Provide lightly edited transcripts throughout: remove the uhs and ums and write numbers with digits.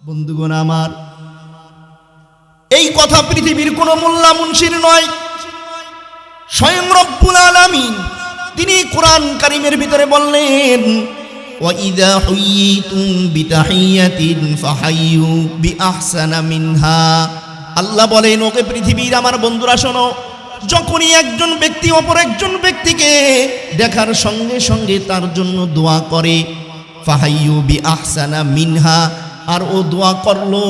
বন্ধুগণ আমার, এই কথা পৃথিবীর কোন মোল্লা মুনশির নয়, স্বয়ং রব্বুল আলামিন তিনি কোরআন কারীমের ভিতরে বললেন, ওয়াইযা হুয়িতুম বিতাহিয়াতিন ফাহাইয়ু বিআহসানা মিনহা। আল্লাহ বলেন, ওকে পৃথিবীর আমার বন্ধুরা শোনো, যখনই একজন ব্যক্তি অপর একজন ব্যক্তিকে দেখার সঙ্গে সঙ্গে তার জন্য দোয়া করে, ফাহাইয়ু বিআহসানা মিনহা, আর ও দোয়া করলো,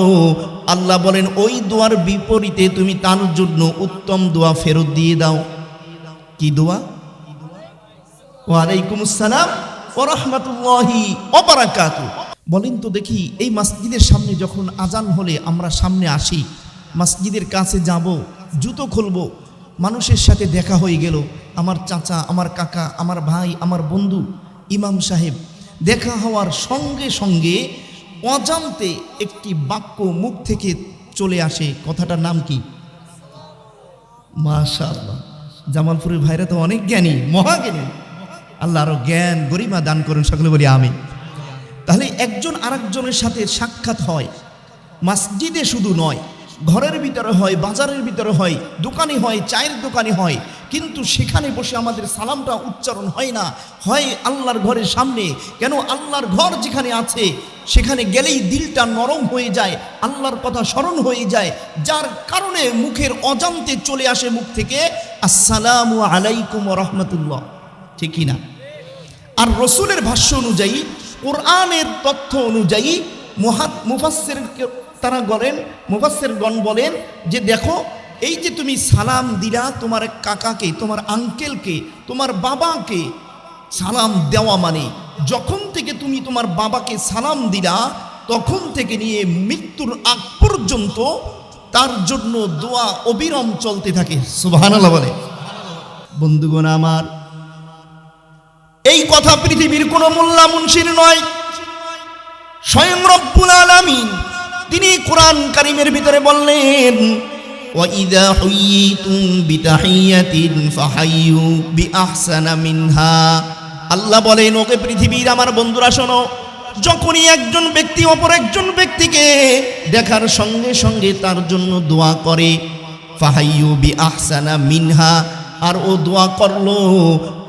আল্লাহ বলেন ওই দোয়ার বিপরীতে তুমি তার জন্য উত্তম দোয়া ফেরত দিয়ে দাও। কি দোয়া? ওয়ালাইকুম আসসালাম ওয়া রাহমাতুল্লাহি ওয়া বারাকাতুহু। বলেন তো দেখি, এই মসজিদের সামনে যখন আজান হলে আমরা সামনে আসি, মসজিদের কাছে যাব, জুতো খুলবো, মানুষের সাথে দেখা হয়ে গেল, আমার চাচা, আমার কাকা, আমার ভাই, আমার বন্ধু, ইমাম সাহেব, দেখা হওয়ার সঙ্গে সঙ্গে অজান্তে একটি বাক্য মুখ থেকে চলে আসে, কথাটার নাম কি? মাশাআল্লাহ, জামালপুরের ভাইরা তো অনেক জ্ঞানী, মহাজ্ঞানী। আল্লাহ আরো জ্ঞান গরিমা দান করুন, সকলে বলি আমিন। তাহলে একজন আরেকজনের সাথে সাক্ষাৎ হয়, মসজিদে শুধু নয়, ঘরের ভিতরে হয়, বাজারের ভিতরে হয়, দোকানে হয়, চায়ের দোকানে হয়, কিন্তু সেখানে বসে আমাদের সালামটা উচ্চারণ হয় না, হয় আল্লাহর ঘরের সামনে। কেন? আল্লাহর ঘর যেখানে আছে সেখানে গেলেই দিলটা নরম হয়ে যায়, আল্লাহর কথা স্মরণ হয়ে যায়, যার কারণে মুখের অজান্তে চলে আসে মুখ থেকে আসসালামু আলাইকুম ওয়া রাহমাতুল্লাহ, ঠিক কি না? আর রসুলের ভাষ্য অনুযায়ী, কোরআনের তথ্য অনুযায়ী মুফাসসির তারা বলেন, মুফাসসিরগণ বলেন যে দেখো, এই যে তুমি সালাম দিলা তোমার কাকাকে, তোমার আঙ্কেলকে, তোমার বাবাকে সালাম দেওয়া মানে, যখন থেকে তুমি তোমার বাবাকে সালাম দিলা তখন থেকে নিয়ে মৃত্যুর আগ পর্যন্ত তার জন্য দোয়া অবিরাম চলতে থাকে। সুবহানাল্লাহ বলে। বন্ধুগণ আমার, এই কথা পৃথিবীর কোন মোল্লা মুনশির নয়, স্বয়ং রব্বুল আলামিন তিনি কোরআন কারীমের ভিতরে বললেন, ওয়াইযা হুয়িতুম বিতাহিয়াতিন ফাহাইয়ু বিআহসানা মিনহা। আল্লাহ বলেন, ওকে পৃথিবীর আমার বন্ধুরা শোনো, যখনই একজন ব্যক্তি অপর একজন ব্যক্তিকে দেখার সঙ্গে সঙ্গে তার জন্য দোয়া করে, ফাহাইয়ু বিআহসানা মিনহা, আর ও দোয়া করলো,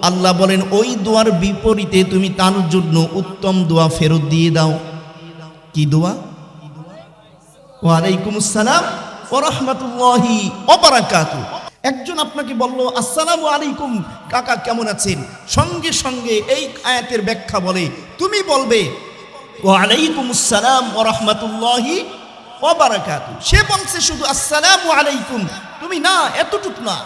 আল্লাহ বলেন ওই দোয়ার বিপরীতে তুমি তার জন্য উত্তম দোয়া ফেরত দিয়ে দাও। কি দোয়া? ওয়ালাইকুম আসসালাম ওয়া রাহমাতুল্লাহি ওয়া বারাকাতুহু। একজন আপনাকে বলল আসসালামু আলাইকুম কাকা, কেমন আছেন? সঙ্গে সঙ্গে এই আয়াতের ব্যাখ্যা বলে, তুমি বলবে ওয়ালাইকুম আসসালাম ওয়া রাহমাতুল্লাহি ওয়া বারাকাতুহু। সে বলছে শুধু আসসালামু আলাইকুম, তুমি না, এতটুকু না,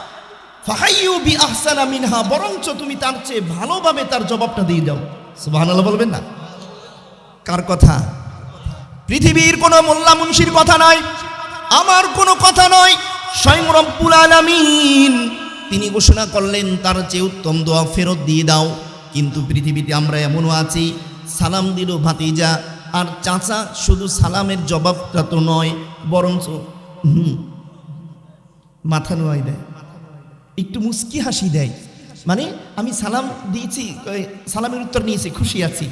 ফাহাইয়ু বিআহসানা মিনহা, বরঞ্চ তুমি তার চেয়ে ভালোভাবে তার জবাবটা দিয়ে দাও। সুবহানাল্লাহ বলবেন না? কার কথা? পৃথিবীর কোনো মোল্লা মুনশির কথা নয়, আমার কোনো কথা নয়, স্বয়ং রব্বুল আলামিন তিনি ঘোষণা করলেন তার চেয়ে উত্তম দোয়া ফেরত দিয়ে দাও। কিন্তু পৃথিবীতে আমরা এমনও আছি, সালাম দিল ভাতিজা আর চাচা, শুধু সালামের জবাবটা তো নয়, বরঞ্চ মাথা নোয়াই দেয়, একটু মুস্কি হাসি দেয়, মানে আমি সালাম দিয়েছি, সালামের উত্তর নিয়েছি, খুশি আছি।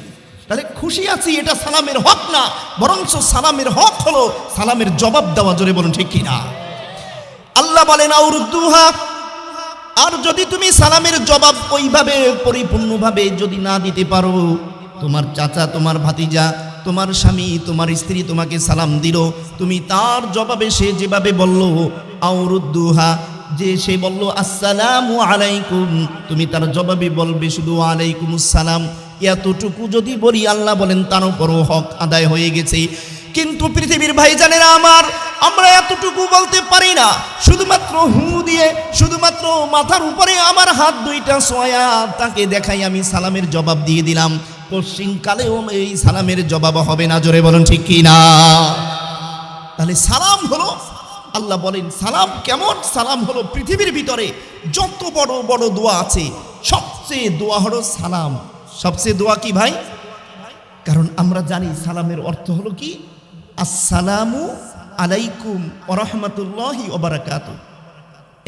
তাহলে খুশি আছি এটা সালামের হক না, বরঞ্চ সালামের হক হলো সালামের জবাব দেওয়া। জোরে বলুন ঠিক কিনা? আল্লাহ বলেন আউরুদ্দুহা, আর যদি তুমি সালামের জবাব ওইভাবে পরিপূর্ণভাবে যদি না দিতে পারো, তোমার চাচা, তোমার ভাতিজা, তোমার স্বামী, তোমার স্ত্রী তোমাকে সালাম দিল, তুমি তার জবাবে সে যেভাবে বলল আউরুদ্দুহা, যে সে বলল আসসালামু আলাইকুম, তুমি তার জবাবে বলবে শুধু আলাইকুম আসসালাম। এতটুকু যদি বলি, আল্লাহ বলেন তার উপরও হক আদায় হয়ে গেছে। কিন্তু পৃথিবীর ভাইজানেরা আমার, আমরা এতটুকু বলতে পারি না, শুধুমাত্র হু দিয়ে, শুধুমাত্র মাথার উপরে আমার হাত দুইটা ছোঁয়া তাকে দেখাই আমি সালামের জবাব দিয়ে দিলাম, পশ্চিমকালেও এই সালামের জবাব হবে না। জোরে বলুন ঠিক কি না? তাহলে সালাম হলো, আল্লাহ বলেন সালাম কেমন? সালাম হলো পৃথিবীর ভিতরে যত বড় বড় দোয়া আছে, সবচেয়ে দোয়া হলো সালাম। সবচেয়ে দোয়া কি ভাই? কারণ আমরা জানি সালামের অর্থ হলো কি? আসসালামু আলাইকুম ওয়া রাহমাতুল্লাহি ওয়া বারাকাতুহু।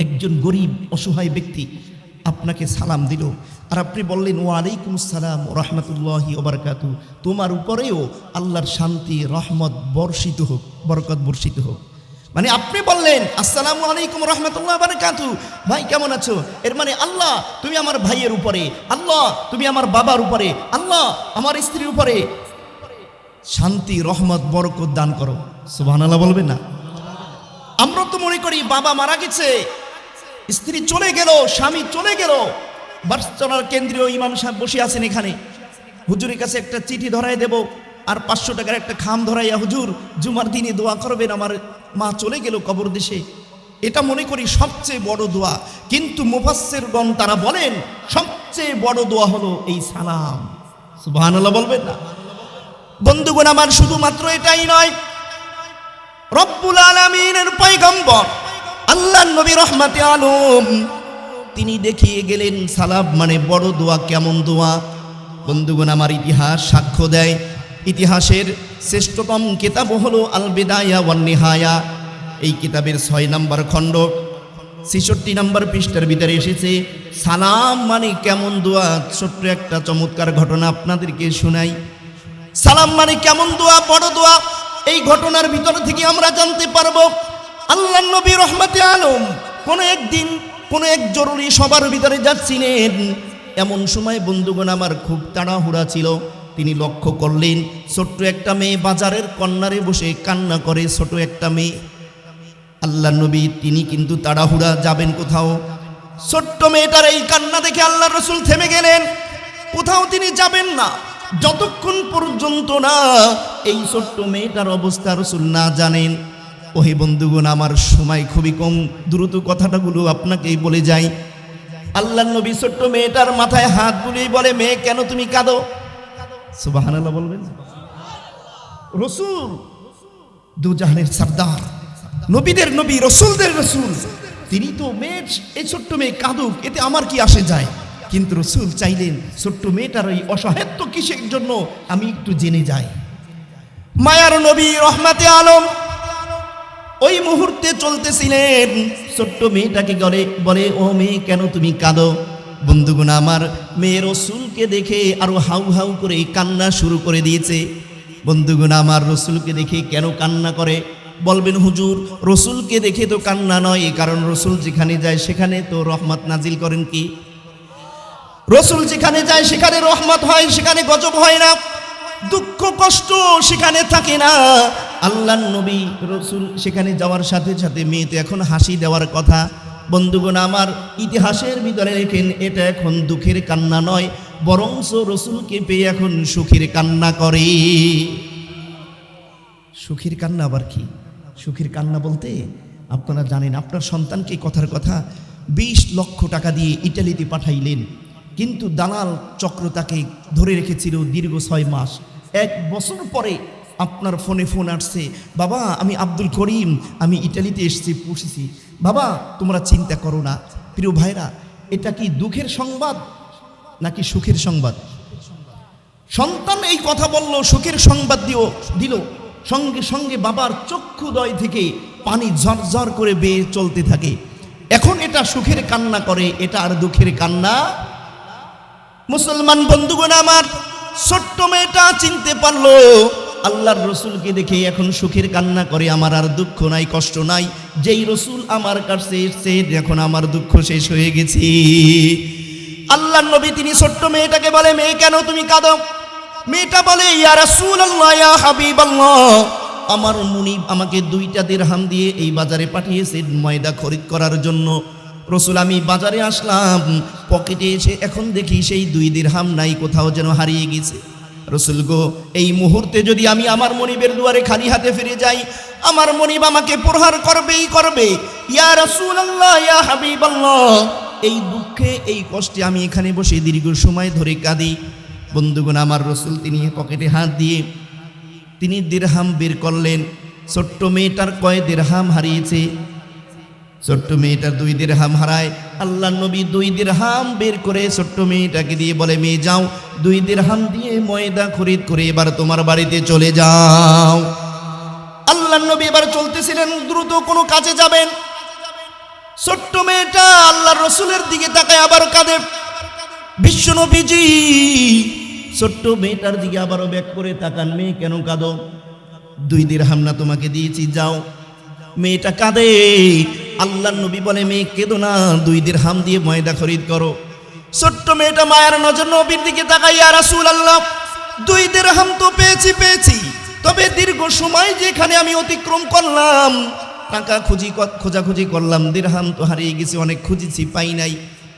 একজন গরিব অসহায় ব্যক্তি আপনাকে সালাম দিল, আর আপনি বললেন ওয়ালাইকুম আসসালাম রহমতুল্লাহি ওয়া বারাকাতু, তোমার উপরেও আল্লাহর শান্তি রহমত বর্ষিত হোক, বরকত বর্ষিত হোক। মানে আপনি বললেন আসসালামু আলাইকুম রহমতুল্লাহ বারাকাতু, ভাই কেমন আছো, এর মানে আল্লাহ তুমি আমার ভাইয়ের উপরে, আল্লাহ তুমি আমার বাবার উপরে, আল্লাহ আমার স্ত্রীর উপরে শান্তি রহমত বরকত দান করো। সুবহানাল্লাহ বলবেন না? আমরা তো মনে করি বাবা মারা গেছে, স্ত্রী চলে গেল, স্বামী চলে গেল, বার্সচনার কেন্দ্রীয় ইমাম সাহেব বসে আছেন এখানে, হুজুরের কাছে একটা চিঠি ধরাই দেব আর 500 টাকার একটা খাম ধরাইয়া, হুজুর জুমার দিনে দোয়া করবেন, আমার মা চলে গেল কবর দেশে। এটা মনে করি সবচেয়ে বড় দোয়া, কিন্তু মুফাসসিরগণ তারা বলেন সবচেয়ে বড় দোয়া হলো এই সালাম। সুবহানাল্লাহ বলবেন না? বন্ধুগণ আমার, শুধুমাত্র এটাই নয়, রব্বুল আলামিনের পয়গম্বর আল্লাহর নবী রহমতে আলম তিনি দেখিয়ে গেলেন সালাম মানে বড় দোয়া, কেমন দোয়া। বন্ধুগণ আমার, ইতিহাস সাক্ষ্য দেয়, ইতিহাসের শ্রেষ্ঠতম কিতাব হলো আল বিদায়া ওয়ান নিহায়া। এই কিতাবের 6 নম্বর খণ্ড 66 নম্বর পৃষ্ঠার ভিতরে এসেছে সালাম মানে কেমন দোয়া। ছোট্ট একটা চমৎকার ঘটনা আপনাদেরকে শোনাই। সালাম মানে কেমন দোয়া, বড় দোয়া, এই ঘটনার ভিতর থেকে আমরা জানতে পারবো আল্লাহর নবী রহমতে আলম কোনো একদিন কোনো এক জরুরি সভার ভিতরে যাচ্ছিলেন। এমন সময় বন্ধুগণ আমার খুব তাড়াহুড়া ছিল। তিনি লক্ষ্য করলেন ছোট্ট একটা মেয়ে বাজারের কর্নারে বসে কান্না করে, ছোট একটা মেয়ে। আল্লাহর নবী তিনি কিন্তু তাড়াহুড়া যাবেন কোথাও, ছোট্ট মেয়েটার এই কান্না দেখে আল্লাহ রসুল থেমে গেলেন। কোথাও তিনি যাবেন না যতক্ষণ পর্যন্ত না এই ছোট্ট মেয়েটার অবস্থা রসুল না জানেন। ওহে বন্ধুগণ আমার, সময় খুবই কম, দ্রুত কথাটাগুলো আপনাকেই বলে যাই। আল্লাহর নবী ছোট্ট মেয়েটার মাথায় হাত বুলিয়ে বলে, মেয়ে কেন তুমি কাঁদো? সুবহানাল্লাহ বলবেন? রসুল দুজাহানের সরদার, নবীদের নবী, রসুলদের রসুল, তিনি তো মেয়ের, এই ছোট্ট মেয়ে কাঁদুক এতে আমার কি আসে যায়? কিন্তু রসুল চাইলেন ছোট্ট মেয়েটার ওই অসহায়ত্ব কিসের জন্য আমি একটু জেনে যাই। মায়ার নবী রহমতে আলম ওই মুহূর্তে চলতেছিলেন, ছোট্ট মেয়েটাকে বলে ও মেয়ে কেন তুমি কাঁদো? বন্ধুগণ আমার, মেয়ে রসুলকে দেখে আরো হাউ হাউ করে কান্না শুরু করে দিয়েছে। বন্ধুগণ আমার, রসুলকে দেখে কেন কান্না করে? বলবেন হুজুর রসুলকে দেখে তো কান্না নয়, কারণ রসুল যেখানে যায় সেখানে তো রহমত নাজিল করেন। কি রসুল যেখানে যায় সেখানে রহমত হয়, সেখানে গজব হয় না, দুঃখ কষ্ট সেখানে থাকে না। আল্লাহর নবী রসুল সেখানে যাওয়ার সাথে সাথে মেয়েতে এখন হাসি দেওয়ার কথা। বন্ধুগণ আমার, ইতিহাসের ভিতরে লেখেন এটা এখন দুঃখের কান্না নয়, বরঞ্চ রসুলকে পেয়ে এখন সুখের কান্না করে। সুখের কান্না আবার কি? সুখের কান্না বলতে আপনারা জানেন, আপনার সন্তানকে কথার কথা 20 লক্ষ টাকা দিয়ে ইটালিতে পাঠাইলেন, কিন্তু দালাল চক্র তাকে ধরে রেখেছিল দীর্ঘ 6 মাস। 1 বছর পরে আপনার ফোনে ফোন আসছে, বাবা আমি আব্দুল করিম, আমি ইটালিতে এসেছি, পৌঁছেছি। বাবা তোমরা চিন্তা করো না। প্রিয় ভাইরা, এটা কি দুঃখের সংবাদ নাকি সুখের সংবাদ? সন্তান এই কথা বলল, সুখের সংবাদ দিল, সঙ্গে সঙ্গে বাবার চক্ষুদয় থেকে পানি ঝরঝর করে বেয়ে চলতে থাকে। এখন এটা সুখের কান্না করে, এটা আর দুঃখের কান্না। মুসলমান বন্ধুগণ আমার, ছোট্ট মেয়েটা চিনতে পারলো আল্লাহর রসুলকে দেখে এখন সুখের কান্না করে। আমার আর দুঃখ নাই, কষ্ট নাই, যেই রসুল আমার কাছে এসেছে এখন আমার দুঃখ শেষ হয়ে গেছে। আল্লাহর নবী তিনি ছোট্ট মেয়েটাকে বলে, মেয়ে কেন তুমি কাঁদো? মেয়েটা বলে, ইয়া রাসূলুল্লাহ, ইয়া হাবিবাল্লাহ, আমার মুনিব আমাকে 2টা দিরহাম দিয়ে এই বাজারে পাঠিয়েছেন ময়দা খরিদ করার জন্য। রসুল আমি বাজারে আসলাম, পকেটে এসে এখন দেখি সেই 2 দিরহাম নাই, কোথাও যেন হারিয়ে গেছে। রসুল গো, এই মুহূর্তে যদি আমি আমার মনিবের দুয়ারে খালি হাতে ফিরে যাই, আমার মনিব আমাকে প্রহার করবেই করবে। ইয়া রাসূলুল্লাহ, ইয়া হাবিবাল্লাহ, এই দুঃখে এই কষ্টে আমি এখানে বসে দীর্ঘ সময় ধরে কাঁদি। বন্ধুগণ আমার, রসুল তিনি পকেটে হাত দিয়ে তিনি দিরহাম বের করলেন। ছোট্ট মেয়েটার কয় দিরহাম হারিয়েছে? ছোট্ট মেয়েটার 2 দিরহাম হারায়। আল্লাহ নবী 2 দিরহাম বের করে ছোট্ট মেয়েটাকে দিয়ে বলে, মেয়ে যাও 2 দিরহাম দিয়ে ময়দা খরিদ করে এবার তোমার বাড়িতে চলে যাও। আল্লাহ নবী এবার চলতেছিলেন, দ্রুত কোনো কাজে যাবেন। ছোট্ট মেয়েটা আল্লাহর রাসূলের দিকে তাকায় আবার কাঁদে। বিশ্ব নবীজি ছোট্ট মেয়েটার দিকে আবারও ব্যাক করে তাকান, মেয়ে কেন কাঁদো? 2 দিরহাম না তোমাকে দিয়েছি, যাও। মেয়েটা কাঁদে। আল্লাহর নবী বলে, মেয়ে কেঁদো না, 2 দিরহাম দিয়ে ময়দা খরিদ করো। ছোট্ট মেয়েটা মায়ের নজর নবীর দিকে তাকাই, ইয়া রাসূলুল্লাহ 2 দিরহাম তো পেয়েছি, তবে দীর্ঘ সময় যেখানে আমি অতিক্রম করলাম, টাকা খোঁজাখুঁজি করলাম, দিরহাম তো হারিয়ে গেছে, অনেক খুঁজেছি পাই নাই।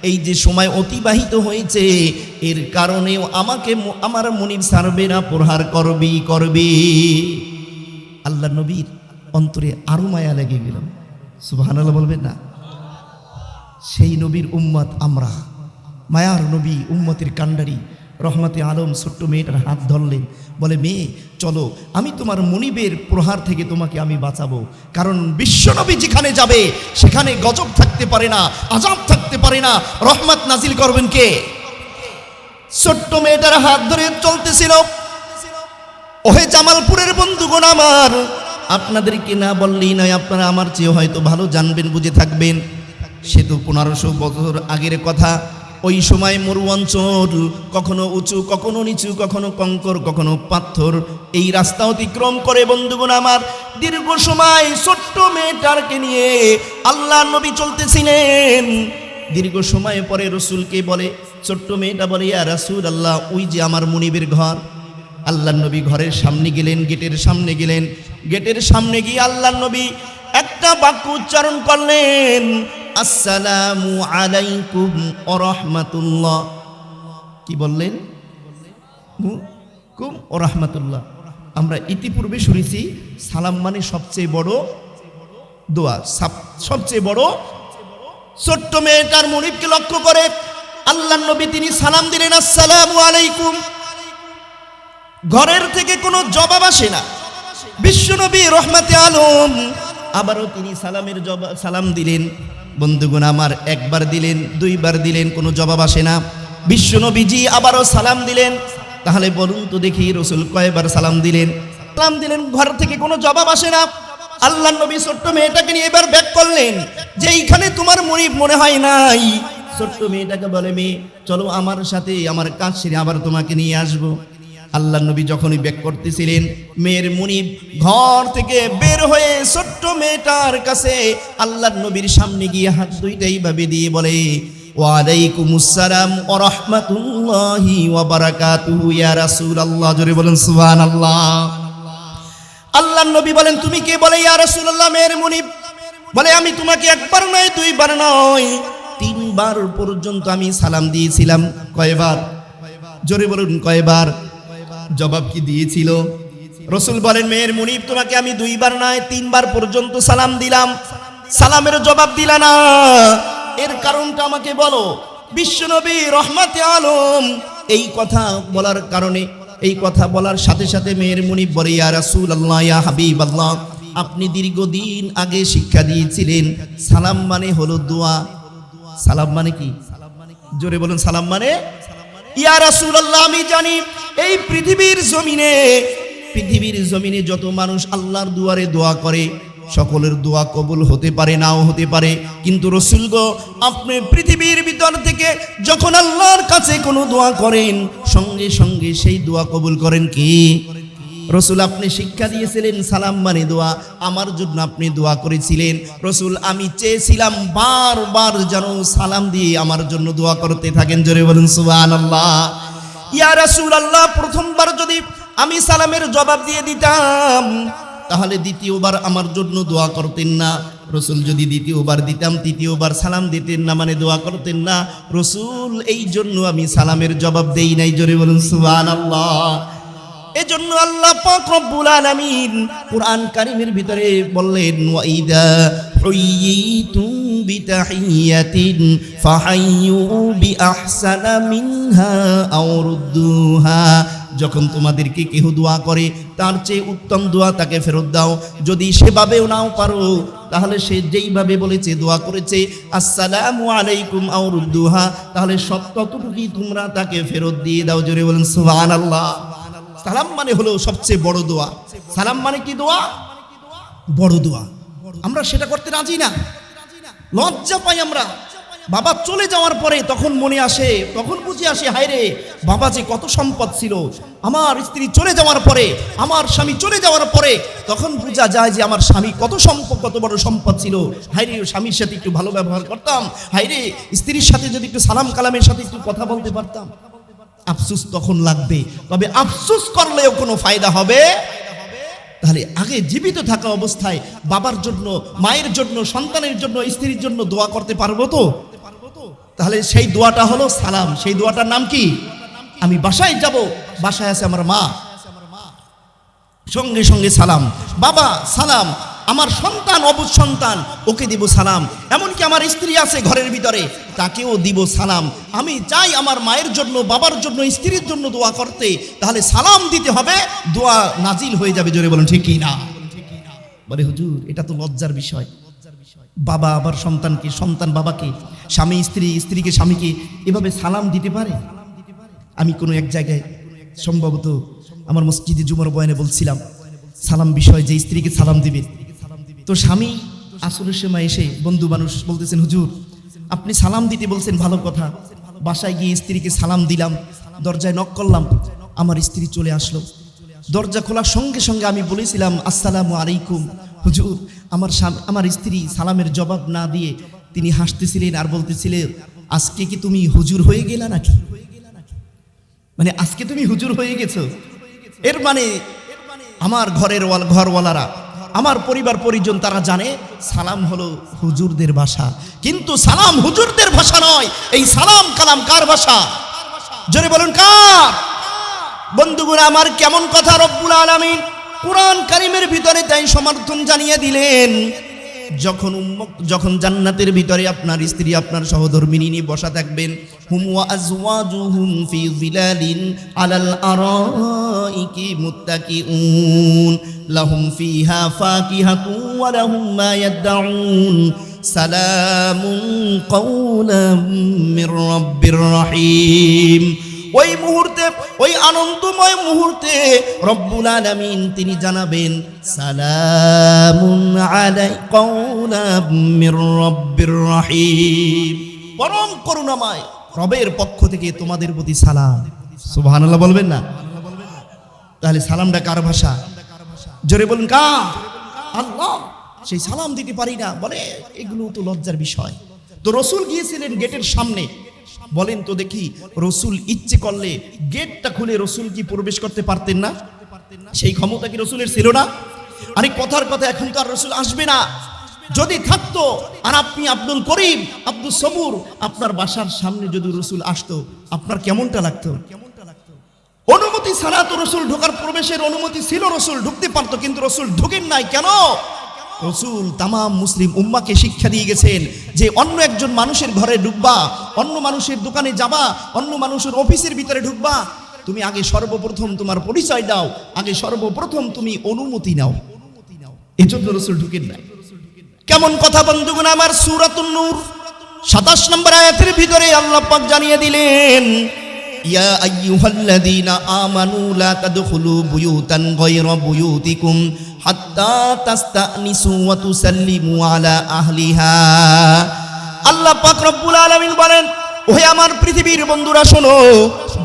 এই যে সময় অতিবাহিত হয়েছে, এর কারণেও আমাকে আমার মনিব ছাড়বে না, প্রহার করবি। আল্লাহ নবীর অন্তরে আরো মায়া লেগে গেল। সুবহানাল্লাহ বলবেন না? সেই নবীর উম্মত আমরা, মায়ার নবী, উম্মতের কান্ডারি, রহমতে আলম ছোট্ট মেয়েটার হাত ধরলেন, বলে, মেয়ে চলো, আমি তোমার মনিবের প্রহার থেকে তোমাকে আমি বাঁচাবো। কারণ বিশ্বনবী যেখানে যাবে সেখানে গজব থাকতে পারে না, আযাব থাকতে পারে না, রহমত নাজিল করবেন কে? ছোট্ট মেয়েটার হাত ধরে চলতেছিল। ওহে জামালপুরের বন্ধুগণ আমার, আপনাদেরকে না বললেই নয়, আপনারা আমার চেয়ে হয়তো ভালো জানবেন, বুঝে থাকবেন। সে তো 1500 বছর আগের কথা। ওই সময় মরু অঞ্চল, কখনো উঁচু, কখনো নিচু, কখনো কঙ্কর, কখনো পাথর, এই রাস্তা অতিক্রম করে বন্ধুগণ আমার দীর্ঘ সময় ছোট্ট মেয়েটাকে নিয়ে আল্লাহ নবী চলতেছিলেন। দীর্ঘ সময় পরে রসুলকে বলে, ছোট্ট মেয়েটা বলে, ইয়া রাসূলুল্লাহ ওই যে আমার মুনিবের ঘর। আল্লাহ নবী ঘরের সামনে গেলেন, গেটের সামনে গেলেন। গেটের সামনে গিয়ে আল্লাহ নবী একটা বাক্য উচ্চারণ করলেন, আসসালামু আলাইকুম ওয়া রাহমাতুল্লাহ। কি বললেন? কুম ওয়া রাহমাতুল্লাহ। আমরা ইতিপূর্বে শুনেছি সালাম মানে সবচেয়ে বড় দোয়া, সবচেয়ে বড়। ছোট্ট মেয়েটার মুনিবকে লক্ষ্য করে আল্লাহ নবী তিনি সালাম দিলেন, আসসালামু আলাইকুম। ঘরের থেকে কোনো জবাব আসে না। বিশ্বনবী রহমতে আলম আবারও তিনি সালাম দিলেন। বন্ধুগণ আমার, একবার দিলেন, 2 বার দিলেন, কোনো জবাব আসে না। বিশ্বনবীজি আবারও সালাম দিলেন। তাহলে বলুন তো দেখি, রসুল কয়বার সালাম দিলেন? ঘর থেকে কোনো জবাব আসে না। আল্লাহ নবী ছোট্ট মেয়েটাকে নিয়ে এবার ব্যাক করলেন যে এইখানে তোমার মুনিব মনে হয় নাই। ছোট্ট মেয়েটাকে বলে, মেয়ে চলো আমার সাথে, আমার কাজ সেরে আবার তোমাকে নিয়ে আসবো। আল্লাহ নবী যখনই ব্যাক করতেছিলেন, মেয়ের মুনিব ঘর থেকে বের হয়ে ছোট্ট মেয়েটার কাছে আল্লাহ নবীর সামনে গিয়ে হাত দুইটাই ভাবে দিয়ে বলে, ওয়া আলাইকুমুস সালাম ওয়া রাহমাতুল্লাহি ওয়া বারাকাতুহু ইয়া রাসূলুল্লাহ। জোরে বলেন সুবহানাল্লাহ। আল্লাহ নবী বলেন, তুমি কে? বলে, ইয়া রাসূলুল্লাহ মেয়ের মুনিব। বলে, আমি তোমাকে একবার নয়, 2 বার নয়, 3 বার পর্যন্ত আমি সালাম দিয়েছিলাম। কয়বার? জোরে বলুন, কয়বার? জবাব কি দিয়েছিল? রসুল বলেন, মেয়ের মুনিব তোমাকে আমি 2 বার নয় 3 বার পর্যন্ত সালাম দিলাম, সালামের জবাব দিলা না, এর কারণটা আমাকে বলো। বিশ্বনবী রহমতে আলম এই কথা বলার কারণে, এই কথা বলার সাথে সাথে মেয়ের মুনিব বলে, ইয়া রাসূলুল্লাহ, ইয়া হাবিবাল্লাহ, আপনি দীর্ঘদিন আগে শিক্ষা দিয়েছিলেন সালাম মানে হলো দোয়া। সালাম মানে কি? জোরে বলুন, সালাম মানে? ইয়া রাসূলুল্লাহ, আমি জানি এই পৃথিবীর জমিনে যত মানুষ আল্লাহর দুয়ারে দোয়া করে, সকলের দোয়া কবুল হতে পারে, নাও হতে পারে, কিন্তু রাসূল গো, আপনি পৃথিবীর ভিতর থেকে যখন আল্লাহর কাছে কোনো দোয়া করেন, সঙ্গে সঙ্গে সেই দোয়া কবুল করেন কি? রাসূল আপনি শিক্ষা দিয়েছিলেন সালাম মানে দোয়া, আমার জন্য আপনি দোয়া করেছিলেন। রাসূল আমি চেয়েছিলাম বারবার যেন সালাম দিয়ে আমার জন্য দোয়া করতে থাকেন। জোরে বলুন সুবহানাল্লাহ। ইয়া রাসূলুল্লাহ, প্রথমবার যদি আমি সালামের জবাব দিয়ে দিতাম, তাহলে দ্বিতীয়বার আমার জন্য দোয়া করতেন না। রাসূল যদি দ্বিতীয়বার দিতাম, তৃতীয়বার সালাম দিতেন না, মানে দোয়া করতেন না। রাসূল এই জন্য আমি সালামের জবাব দেই নাই। জোরে বলুন সুবহানাল্লাহ। এজন্য আল্লাহ পাক রব্বুল আলামিন কুরআন কারীমের ভিতরে বললেন, ওয়া ইযা হুয়িতুম বিতাহিয়াতিন ফাহাইয়ু বিআহসানা মিনহা আও রুদ্দুহা। যখন তোমাদেরকে কেহ দোয়া করে তার চেয়ে উত্তম দোয়া তাকে ফেরত দাও। যদি সেভাবেও নাও পারো, তাহলে সে যেইভাবে বলেছে, দোয়া করেছে আসসালামু আলাইকুম আও রুদ্দুহা, তাহলে ততটুকুই তোমরা তাকে ফেরত দিয়ে দাও। জোরে বলেন সুবহানাল্লাহ। সালাম মানে হলো সবচেয়ে বড় দোয়া। সালাম মানে কি? দোয়া, বড় দোয়া। আমরা সেটা করতে রাজি না। লজ্জা পাই আমরা। বাবা চলে যাওয়ার পরে তখন মনে আসে, তখন বুঝে আসে, হায় রে বাবা যে কত সম্পদ ছিল। আমার স্ত্রী চলে যাওয়ার পরে, আমার স্বামী চলে যাওয়ার পরে তখন বোঝা যায় যে আমার স্বামী কত সম্পদ, কত বড় সম্পদ ছিল। হায় রে স্বামীর সাথে একটু ভালো ব্যবহার করতাম, হায় রে স্ত্রীর সাথে যদি একটু সালাম কালামের সাথে একটু কথা বলতে পারতাম। আফসোস তখন লাগবে, তবে আফসোস করলেও কোনো ফায়দা হবে। তাহলে আগে জীবিত থাকা অবস্থায় বাবার জন্য, মায়ের জন্য, সন্তানের জন্য, স্ত্রীর জন্য দোয়া করতে পারবো তো? তাহলে সেই দোয়াটা হলো সালাম। সেই দোয়াটার নাম কি? আমি বাসায় যাব, বাসায় আছে আমার মা, সঙ্গে সঙ্গে সালাম। বাবা সালাম, আমার সন্তান, অবুঝ সন্তান, ওকে দিব সালাম। এমনকি আমার স্ত্রী আছে ঘরের ভিতরে, তাকেও দিব সালাম। আমি চাই আমার মায়ের জন্য, বাবার জন্য, স্ত্রীর জন্য দোয়া করতে, তাহলে সালাম দিতে হবে, দোয়া নাজিল হয়ে যাবে। জোরে বলুন ঠিক কি না? বলে হুজুর এটা তো লজ্জার বিষয়। বাবা আবার সন্তানকে, সন্তান বাবাকে, স্বামী স্ত্রী, স্ত্রীকে স্বামীকে এভাবে সালাম দিতে পারে? আমি কোনো এক জায়গায় সম্ভবত আমার মসজিদে জুমার বয়ানে বলছিলাম সালাম বিষয়, যে স্ত্রীকে সালাম দিবে। তো স্বামী আসরের সময় এসে বন্ধু মানুষ বলতেছেন, হুজুর আপনি সালাম দিতে বলছেন ভালো কথা, বাসায় গিয়ে স্ত্রীকে সালাম দিলাম, দরজায় নক করলাম, আমার স্ত্রী চলে আসলো। দরজা খোলার সঙ্গে সঙ্গে আমি বলেছিলাম আসসালামু আলাইকুম। হুজুর আমার স্ত্রী সালামের জবাব না দিয়ে তিনি হাসতেছিলেন আর বলতেছিলেন, আজকে কি তুমি হুজুর হয়ে গেলা নাকি? মানে আজকে তুমি হুজুর হয়ে গেছো। এর মানে আমার ঘরওয়ালারা, আমার পরিবার পরিজন তারা জানে সালাম হলো হুজুরদের ভাষা। কিন্তু সালাম হুজুরদের ভাষা নয়। এই সালাম কালাম কার ভাষা? জোরে বলুন কার? বন্ধুগণ আমার, কেমন কথা রব্বুল আলামিন কুরআন কারীমের ভিতরে তাই সমর্থন জানিয়ে দিলেন। যখন জান্নাতের ভিতরে আপনার স্ত্রী, আপনার সহধর্মিনী নিয়ে বসা থাকবেন, হুম ওয়া আজওয়াজুহুম ফি যিলালিন আলাল আরাইকি মুত্তাকিউন লাহুম ফিহা ফাকিহাতুন ওয়া লাহুম মা ইয়াদউন সালামুন কাওলাম মির রাব্বির রহিম। ওই মুহূর্তে, ওই আনন্দময় মুহূর্তে রব্বুল আলামিন তিনি জানাবেন সালামুন আলাইকুম কাওলাম মির রাব্বির রহিম, পরম করুণাময় রবের পক্ষ থেকে তোমাদের প্রতি সালাম। সুবহানাল্লাহ বলবেন না? তাহলে সালামটা কার ভাষা? জোরে বলুন কার? আল্লাহ। সেই সালাম দিতে পারি না, বলে এগুলো তো লজ্জার বিষয়। তো রাসূল গিয়েছিলেন গেটের সামনে, বলেন তো দেখি রসুল ইচ্ছে করলে গেটটা খুলে রসুল কি প্রবেশ করতে পারতেন না? সেই ক্ষমতা কি রসুলের ছিল না? আরে কথার কথা, এখন তো আর রসুল আসবে না। যদি থাকতো আর আপনি আব্দুল করিম, আব্দুল সবুর, আপনার বাসার সামনে যদি রসুল আসতো, আপনার কেমনটা লাগতো? অনুমতি ছাড়া তো রসুল ঢোকার, প্রবেশের অনুমতি ছিল, রসুল ঢুকতে পারতো, কিন্তু রসুল ঢুকেন নাই কেন? রসুল তামাম মুসলিম উম্মাকে শিক্ষা দিয়ে গেছেন যে অন্য একজন মানুষের ঘরে ঢুকবা, অন্য মানুষের দোকানে যাবা, অন্য মানুষের অফিসের ভিতরে ঢুকবা, তুমি আগে সর্বপ্রথম তোমার পরিচয় দাও, আগে সর্বপ্রথম তুমি অনুমতি নাও। এজন্য রসুল ঢুকেন নাই। কেমন কথা বন্ধুগণ আমার, সূরাতুন নূর 27 নম্বর আয়াতের ভিতরে আল্লাহ পাক জানিয়ে দিলেন, ইয়া আইয়ুহাল্লাযীনা আমানু লা তাদখুলু বুয়ুতান গায়রা বুয়ুতিকুম হাত্তা তাস্তানিসু ওয়া তুসাল্লিমু আলা আহলিহা। আল্লাহ পাক রব্বুল আলামিন বলেন, ওহে আমার পৃথিবীর বন্ধুরা শোনো,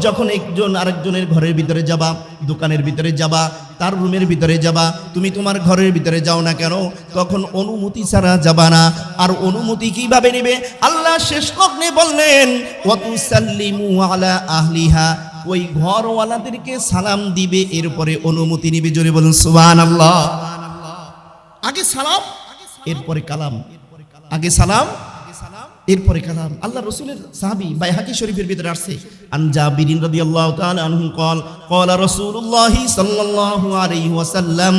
যখন একজন আরেকজনের ঘরের ভিতরে যাবা, দোকানের ভিতরে যাবা, তার রুমের ভিতরে যাবা, তুমি তোমার ঘরের ভিতরে যাও না কেন, তখন অনুমতি ছাড়া যাবা না। আর অনুমতি কিভাবে নেবে? আল্লাহ শেষ লগ্নে বললেন ওয়া তুসাল্লিমু আলা আহলিহা, ওই ঘরওয়ালাদেরকে সালাম দিবে, এরপরে অনুমতি নিবে। জোরে বলুন সুবহানাল্লাহ। আগে সালাম, এরপরে কালাম। আগে সালাম, এরপরে কালাম। আল্লাহ রাসূলের সাহাবী বাইহাকী শরীফের ভিতরে আসছে, আন জাবিরিন রাদিয়াল্লাহু তাআলা আনহু قال قال রাসূলুল্লাহ সাল্লাল্লাহু আলাইহি ওয়াসাল্লাম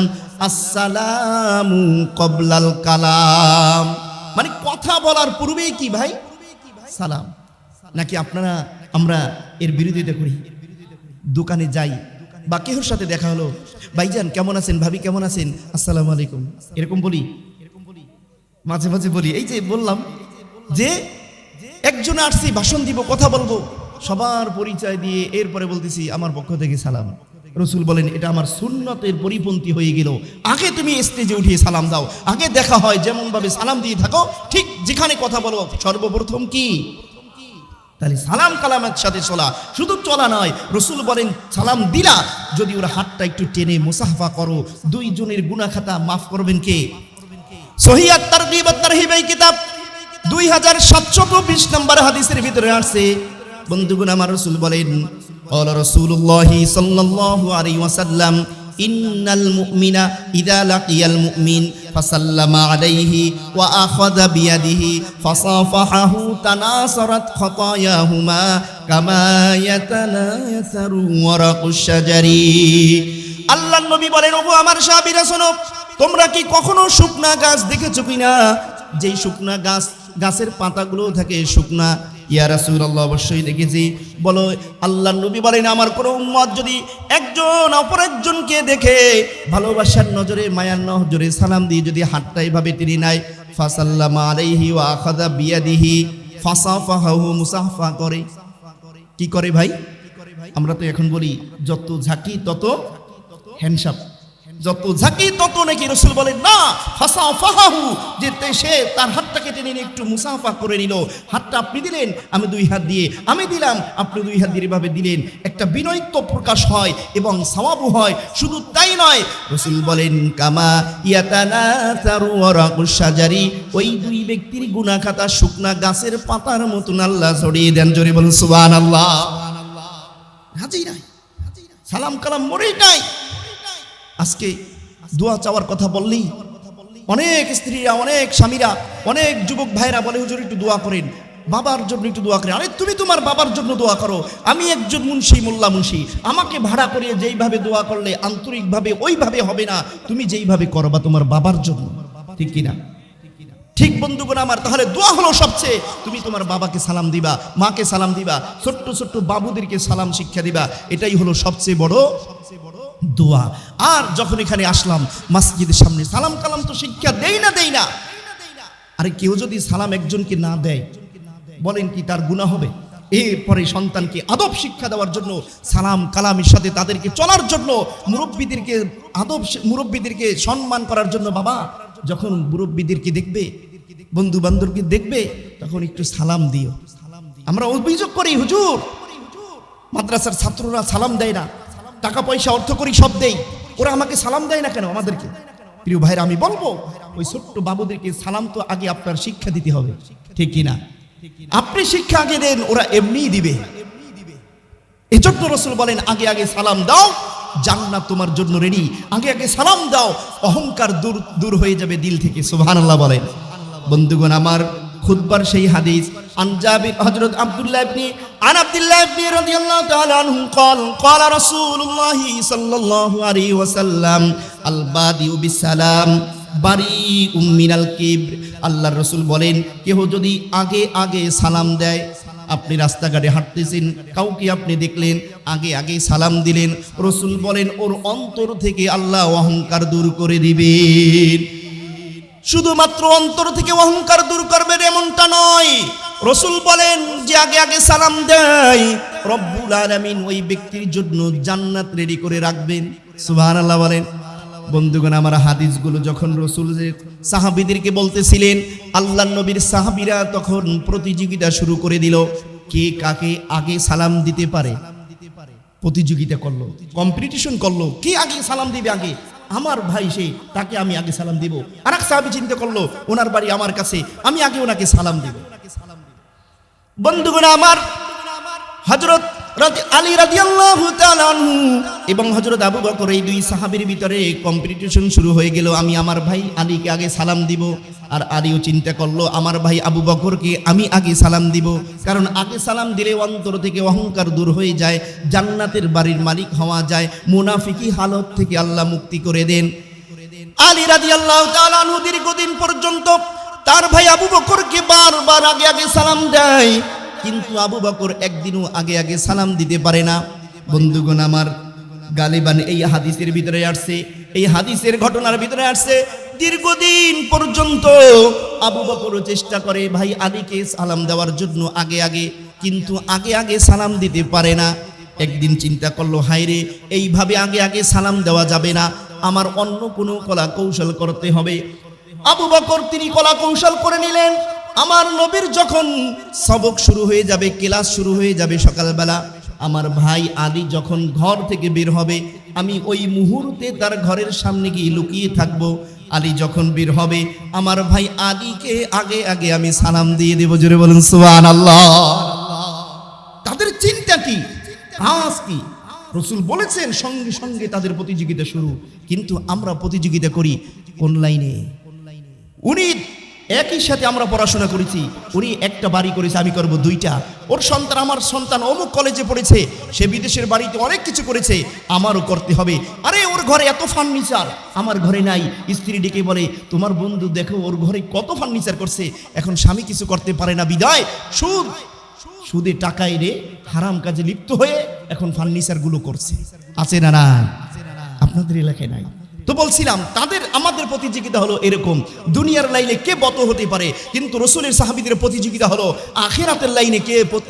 আসসালামু ক্বাবলাল কালাম, মানে কথা বলার পূর্বেই কি ভাই সালাম। নাকি আমরা এর বিরোধিতা করি? দোকানে যাই বা কেউর সাথে দেখা হলো, ভাইজান কেমন আছেন, ভাবি কেমন আছেন, আসসালামু আলাইকুম, এরকম বলি, মাঝে মাঝে বলি। এই যে বললাম যে একজন আসছি, ভাষণ দিব, কথা বলবো, সবার পরিচয় দিয়ে এরপরে বলতেছি আমার পক্ষ থেকে সালাম। রসুল বলেন এটা আমার সুন্নতের পরিপন্থী হয়ে গেল। আগে তুমি স্টেজে উঠিয়ে সালাম দাও, আগে দেখা হয় যেমন ভাবে সালাম দিয়ে থাকো, ঠিক যেখানে কথা বলো সর্বপ্রথম কি, তাহলে সালাম কালামের সাথে চলা, শুধু চলা নয়, রসুল বলেন সালাম দিলা যদি ওর হাতটা একটু টেনে মুসাফা করো, দুইজনের গুনাহ খাতা মাফ করবেন কে? সহিহ আত-তারগীব ওয়াত তারহিব এই কিতাব 2720 নম্বর হাদিসের ভিতরে আসছে, বন্ধুগণ আমার রসুল বলেন ক্বালা রাসূলুল্লাহি সাল্লাল্লাহু আলাইহি ওয়াসাল্লাম ইন্নাল মুমিনা ইযা লাকিয়াল মুমিন ফাসাল্লামা আলাইহি ওয়া আখাযা বিয়াদিহি ফাসাফাহাহু তানাসারাত খাতায়াহুমা কামা ইয়াতানাসারু ওয়ারাকুশ শাজারি। আল্লাহর নবী বলেন, ওগো আমার সাহাবীরা শোনো, তোমরা কি কখনো শুকনা গাছ দেখেছো কিনা? যেই শুকনা গাছের পাতাগুলো থাকে শুকনা। ইয়া রাসূলুল্লাহ, অবশ্যই দেখেছি। বলো, আল্লাহর নবী বলেন আমার কোন উম্মত যদি একজন অপর একজনকে দেখে ভালোবাসার নজরে মায়ার নজরে সালাম দিয়ে যদি হাতটা এভাবে টেনে নেয়, ফাসাল্লামা আলাইহি ওয়া আখাযা বিয়াদিহি ফাসাফাহাহু, মুসাফা করে। কি করে ভাই? আমরা তো এখন বলি যত ঝাঁকি তত হ্যান্ডশাপ, যত ঝাঁকি তত নাকি। রসুল বলেন না, ফাসাফাহাহু, যে সে তার হাতটাকে টেনে নিয়ে একটু মুসাফা করে নিল। হাতটা আপনি দিলেন, আমি দুই হাত দিয়ে, আমি দিলাম, আপনি দুই হাত দিয়ে এভাবে দিলেন, একটা বিনয়ত্ব প্রকাশ হয় এবং সওয়াবু হয়। শুধু তাই নয়, রসুল বলেন কামা ইয়াতানাসারু ওয়ারাকুশ শাজারি, ওই দুই ব্যক্তির গুনাহ খাতা শুকনা গাছের পাতার মতন আল্লাহ ছড়িয়ে দেন। জোরে বলুন সুবহানাল্লাহ। হাজি নাই, সালাম কালাম মরেই নাই। আজকে দোয়া চাওয়ার কথা বললেই অনেক স্ত্রীরা, অনেক স্বামীরা, অনেক যুবক ভাইরা বলে হুজুর একটু দোয়া করেন, বাবার জন্য একটু দোয়া করেন। আরে তুমি তোমার বাবার জন্য দোয়া করো, আমি একজন মুন্সি, মোল্লা মুন্সি, আমাকে ভাড়া করিয়ে যেইভাবে দোয়া করলে আন্তরিকভাবে ওইভাবে হবে না, তুমি যেইভাবে করবা তোমার বাবার জন্য, ঠিক কিনা? ঠিক বন্ধুগণ আমার, তাহলে দোয়া হলো সবচেয়ে, তুমি তোমার বাবাকে সালাম দিবা, মাকে সালাম দিবা, ছোট্ট ছোট্ট বাবুদেরকে সালাম শিক্ষা দিবা, এটাই হলো সবচেয়ে বড় দোয়া। আর যখন এখানে আসলাম মসজিদের সামনে, সালাম কালাম তো শিক্ষা দেই না। আরে কেউ যদি সালাম একজনকে না দেয়, বলেন কি তার গুনাহ হবে? এরপরে সন্তানকে আদব শিক্ষা দেওয়ার জন্য, সালাম কালামের সাথে তাদেরকে চলার জন্য, মুরব্বীদেরকে আদব, মুরব্বীদেরকে সম্মান করার জন্য, বাবা যখন মুরব্বীদেরকে দেখবে, বন্ধু বান্ধবকে দেখবে, তখন একটু সালাম দিও। আমরা অভিযোগ করি হুজুর মাদ্রাসার ছাত্ররা সালাম দেয় না, টাকা পয়সা অর্থ করি সব দেই, ওরা আমাকে সালাম দেয় না কেন আমাদেরকে? প্রিয় ভাইরা, আমি বলবো ওই ছোট্ট বাবুদেরকে সালাম তো আগে আপনার শিক্ষা দিতে হবে, ঠিক কিনা? আপনি শিক্ষা আগে দেন, ওরা এমনিই দিবে। এজন্য রাসূল বলেন আগে আগে সালাম দাও, জান্নাত তোমার জন্য রেডি। আগে আগে সালাম দাও, অহংকার দূর হয়ে যাবে দিল থেকে। সুবহানাল্লাহ বলেন। বন্ধুগণ আমার, খুতবার সেই হাদিস আনজাবির হযরত আব্দুল্লাহ ইবনে রাদিয়াল্লাহু তাআলা আনহু ক্বালা রাসূলুল্লাহ সাল্লাল্লাহু আলাইহি ওয়াসাল্লাম আল বাদিউ বিসালাম বারিউম মিনাল কিবর। আল্লাহর রাসূল বলেন কেহ যদি আগে আগে সালাম দেয়, আপনি রাস্তাঘাটে হাঁটতেছেন, কাউকে আপনি দেখলেন, আগে আগে সালাম দিলেন, রাসূল বলেন ওর অন্তর থেকে আল্লাহ অহংকার দূর করে দিবেন। শুধুমাত্র অন্তর থেকে অহংকার দূর করবেন এমনটা নয়, রাসূল বলেন যে আগে আগে সালাম দেয়, রব্বুল আলামিন ওই ব্যক্তির জন্য জান্নাত রেডি করে রাখবেন। সুবহানাল্লাহ বলেন। বন্ধুগণ আমার, হাদিসগুলো যখন রাসূল সাহাবীদেরকে বলতেছিলেন, আল্লাহর নবীর সাহাবীরা তখন প্রতিযোগিতা শুরু করে দিল, কে কাকে আগে সালাম দিতে পারে। প্রতিযোগিতা করলো, কম্পিটিশন করলো, কে আগে সালাম দিবে। আগে আমার ভাই সে, তাকে আমি আগে সালাম দিব। আর এক সাহাবী চিন্তা করলো, ওনার বাড়ি আমার কাছে, আমি আগে ওনাকে সালাম দিব। বন্ধুগণ আমার, হযরত আলী রাদিয়াল্লাহু তাআলা আনহু এবং হযরত আবু বকর, এই দুই সাহাবীর ভিতরে কম্পিটিশন শুরু হয়ে গেল, আমি আমার ভাই আলীকে আগে সালাম দিব। আর আলীও চিন্তা করলো, আমার ভাই আবু বকরকে আমি আগে সালাম দিব, কারণ আগে সালাম দিলে অন্তর থেকে অহংকার দূর হয়ে যায়, জান্নাতের বাড়ির মালিক হওয়া যায়, মুনাফিকি হালত থেকে আল্লাহ মুক্তি করে দেন। আলী রাদিয়াল্লাহু তাআলা আনহু দীর্ঘদিন পর্যন্ত তার ভাই আবু বকরকে বারবার আগে আগে সালাম দেয়, কিন্তু আবু বকর একদিনও আগে আগে সালাম দিতে পারে না। বন্ধুগণ আমার, গালিবান এই হাদিসের ভিতরে আসছে, এই হাদিসের ঘটনার ভিতরে আসছে, দীর্ঘদিন পর্যন্ত আবু বকরও চেষ্টা করে ভাই আলীকে সালাম দেওয়ার জন্য আগে আগে, কিন্তু আগে আগে সালাম দিতে পারে না। একদিন চিন্তা করলো, হায়রে এইভাবে আগে আগে সালাম দেওয়া যাবে না, আমার অন্য কোনো কলা কৌশল করতে হবে। আবু বকর তিনি কলা কৌশল করে নিলেন। আমার নবীর যখন সবক শুরু হয়ে যাবে, ক্লাস শুরু হয়ে যাবে সকালবেলা, আমার ভাই আলী যখন ঘর থেকে বের হবে, আমি ওই মুহূর্তে তার ঘরের সামনে গিয়ে লুকিয়ে থাকবো। আলী যখন বের হবে, আমার ভাই আলীকে আগে আগে আমি সালাম দিয়ে দেব। জোরে বলুন সুবহানাল্লাহ। তাদের চিন্তা কি, কাজ কি? রাসূল বলেছেন সঙ্গে সঙ্গে তাদের প্রতিযোগিতা শুরু। কিন্তু আমরা প্রতিযোগিতা করি কোন লাইনে? উনি একই সাথে আমরা পড়াশোনা করেছি, উনি একটা বাড়ি করেছে, আমি করব দুইটা। ওর সন্তান, আমার সন্তান অমুক কলেজে পড়েছে, সে বিদেশের বাড়িতে অনেক কিছু করেছে, আমারও করতে হবে। আরে ওর ঘরে এত ফার্নিচার, আমার ঘরে নাই। স্ত্রী ডেকে বলে, তোমার বন্ধু দেখো ওর ঘরে কত ফার্নিচার করছে, এখন স্বামী কিছু করতে পারে না, বিদায় সুদে টাকায় রে হারাম কাজে লিপ্ত হয়ে এখন ফার্নিচারগুলো করছে। আছে না নাই? আপনাদের এলাকায় নাই? তো বলছিলাম আমাদের প্রতিযোগিতা হলো এরকম, দুনিয়ার লাইনে কে বড় হতে পারে, কিন্তু রাসূলের সাহাবীদের প্রতিযোগিতা হলো আখিরাতের লাইনে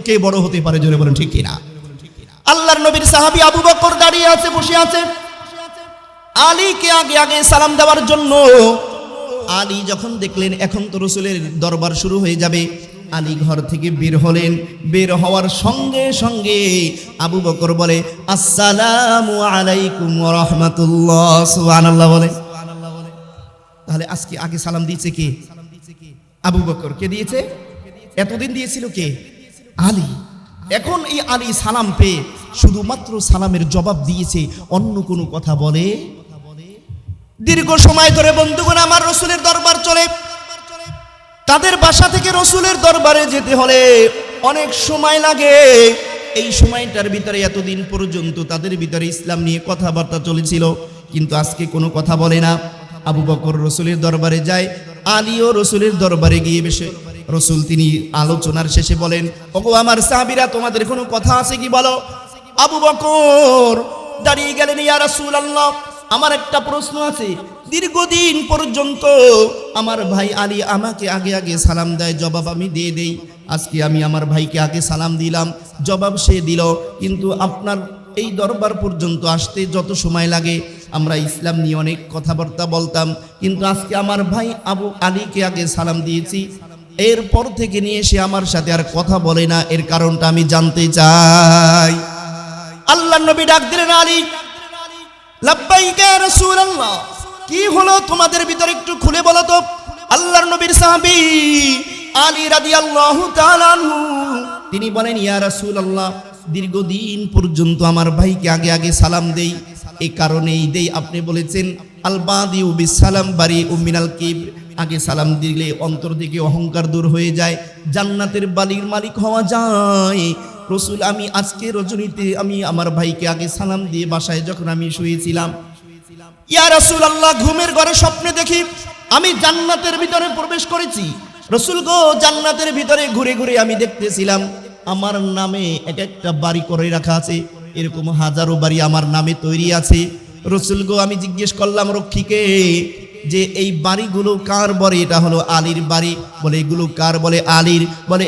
কে বড় হতে পারে। জোরে বলেন ঠিক কিনা? আল্লাহর নবীর সাহাবী আবু বকর দাঁড়িয়ে আছে, বসে আছে, আলীকে আগে আগে সালাম দেওয়ার জন্য। আলী যখন দেখলেন এখন তো রাসূলের দরবার শুরু হয়ে যাবে, আলী ঘর থেকে বের হলেন। বের হওয়ার সঙ্গে সঙ্গে আবু বকর বলে, আসসালামু আলাইকুম ওয়া রাহমাতুল্লাহ। সুবহানাল্লাহ বলে। তাহলে আজকে আগে সালাম দিয়েছে কে? আবু বকর। কে দিয়েছে? এতদিন দিয়েছিল কে? আলী। এখন এই আলী সালাম পেয়ে শুধুমাত্র সালামের জবাব দিয়েছে, অন্য কোনো কথা বলে। দীর্ঘ সময় ধরে বন্ধুগণ আমার রাসূলের দরবার চলে। তাদের বাসা থেকে রাসূলের দরবারে যেতে হলে অনেক সময় লাগে। এই সময়টার ভিতরে এতদিন পর্যন্ত তাদের ভিতরে ইসলাম নিয়ে কথাবার্তা চলেছিল, কিন্তু আজকে কোনো কথা বলে না। আবু বকর রাসূলের দরবারে যায়, আলীও রাসূলের দরবারে গিয়ে বসে। রাসূল তিনি আলোচনার শেষে বলেন, ওগো আমার সাহাবীরা, তোমাদের কোনো কথা আছে কি বলো? আবু বকর দাঁড়িয়ে গেলেন, ইয়া রাসূলুল্লাহ, আমার একটা প্রশ্ন আছে। দীর্ঘদিন পর্যন্ত আমার ভাই আলী আমাকে আগে আগে সালাম দেয়, জবাব আমি দিয়ে দেই। আজকে আমি আমার ভাইকে আগে সালাম দিলাম, জবাব সে দিল, কিন্তু আপনার এই দরবার পর্যন্ত আসতে যত সময় লাগে, আমরা ইসলাম নিয়ে অনেক কথাবার্তা বলতাম, কিন্তু আজকে আমার ভাই আবু আলীকে আগে সালাম দিয়েছি, এরপর থেকে নিয়ে সে আমার সাথে আর কথা বলে না, এর কারণটা আমি জানতে চাই। আল্লাহর নবী ডাক দিলেন, আলী, লাব্বাইকা ইয়া রাসূলুল্লাহ, কি হলো তোমাদের ভিতরে একটু খুলে বলো তো। আল্লাহর নবীর সাহাবী আলী রাদিয়াল্লাহু তাআলা আনহু তিনি বলেন, ইয়া রাসূলুল্লাহ, দীর্ঘদিন পর্যন্ত আমার ভাইকে আগে আগে সালাম দেই, এই কারণেই দেই, আপনি বলেছেন আল বাদিউ বিসালাম বারিউ মিনাল কিবর, আগে সালাম দিলে অন্তর থেকে অহংকার দূর হয়ে যায়, জান্নাতের বালির মালিক হওয়া যায়। রাসূল, আমি আজকে রজনীতে আমি আমার ভাইকে আগে সালাম দিয়ে বাসায় যখন আমি শুয়েছিলাম, ইয়া রাসূলুল্লাহ, ঘুমের ঘরে স্বপ্নে দেখি আমি জান্নাতের ভিতরে প্রবেশ করেছি। রাসূল গো, জান্নাতের ভিতরে ঘুরে ঘুরে আমি দেখতেছিলাম আমার নামে এক একটা বাড়ি করে রাখা আছে, এরকম হাজারো বাড়ি আমার নামে তৈরি আছে। রাসূল গো, আমি জিজ্ঞেস করলাম রক্ষীকে যে এই বাড়িগুলো কার? বলে এটা হলো আলীর বাড়ি। বলে এগুলো কার? বলে আলীর। বলে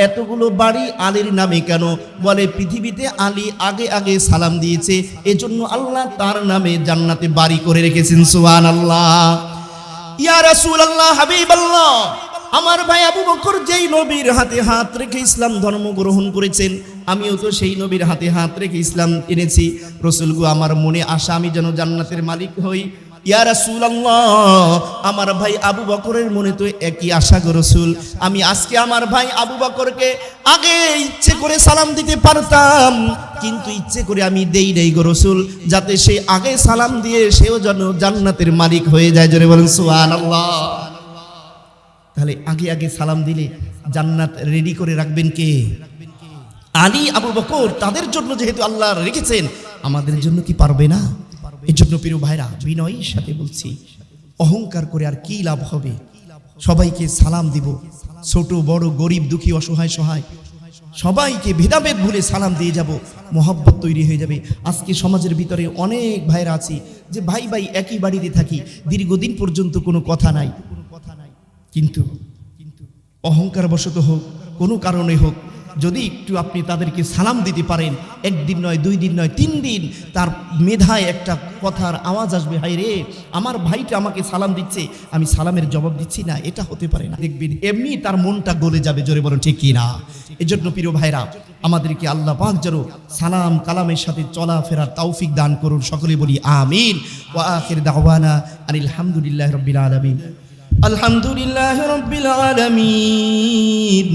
এতগুলো বাড়ি আলীর নামে কেন? বলে পৃথিবীতে আলী আগে আগে সালাম দিয়েছে, এজন্য আল্লাহ তার নামে জান্নাতে বাড়ি করে রেখেছেন। সুবহানাল্লাহ। ইয়া রাসূলুল্লাহ, হাবিবাল্লাহ, আমার ভাই আবু বকর যেই নবীর হাতে হাত রেখে ইসলাম ধর্ম গ্রহণ করেছেন, আমিও তো সেই নবীর হাতে হাত রেখে ইসলাম এনেছি। রাসূল গো, আমার মনে আশা আমি যেন জান্নাতের মালিক হই। ইয়া রাসূলুল্লাহ, আমার ভাই আবু বকরের মনে তো একই আশা গো রাসূল। আমি আজকে আমার ভাই আবু বকরকে আগে ইচ্ছে করে সালাম দিতে পারতাম, কিন্তু ইচ্ছে করে আমি দেই নাই গো রাসূল, যাতে সে আগে সালাম দিয়ে সেও যেন জান্নাতের মালিক হয়ে যায়। জোরে বলেন সুবহানাল্লাহ। তাহলে আগে আগে সালাম দিলে জান্নাত রেডি করে রাখবেন কে? আলী, আবু বকর, তাদের জন্য যেহেতু আল্লাহ রেখেছেন, আমাদের জন্য কি পারবে না? এই জন্য প্রিয় ভাইরা, বিনয়ের সাথে বলছি, অহংকার করে আর কি লাভ হবে? সবাইকে সালাম দিব, ছোট বড়, গরিব দুঃখী, অসহায় সহায়, সবাইকে ভেদাভেদ ভুলে সালাম দিয়ে যাব, মহব্বত তৈরি হয়ে যাবে। আজকে সমাজের ভিতরে অনেক ভাইরা আছি যে ভাই ভাই একই বাড়িতে থাকি, দীর্ঘদিন পর্যন্ত কোনো কথা নাই, কিন্তু অহংকার বশত হোক, কোনো কারণে হোক, যদি একটু আপনি তাদেরকে সালাম দিতে পারেন, একদিন নয়, 2 দিন নয়, 3 দিন, তার মেধায় একটা কথার আওয়াজ আসবে, হায় রে আমার ভাইটা আমাকে সালাম দিচ্ছে, আমি সালামের জবাব দিচ্ছি না, এটা হতে পারে না। দেখবেন এমনি তার মনটা গলে যাবে, জোরে বলুন ঠিক কি না? এজন্য প্রিয় ভাইরা, আমাদেরকে আল্লাহ পাক যেন সালাম কালামের সাথে চলাফেরার তৌফিক দান করুন, সকলে বলি আমিন। ওয়া আখির দাওয়ানা আনিল হামদুলিল্লাহি রাব্বিল আলামিন। আলহামদুলিল্লাহি রাব্বিল আলামিন।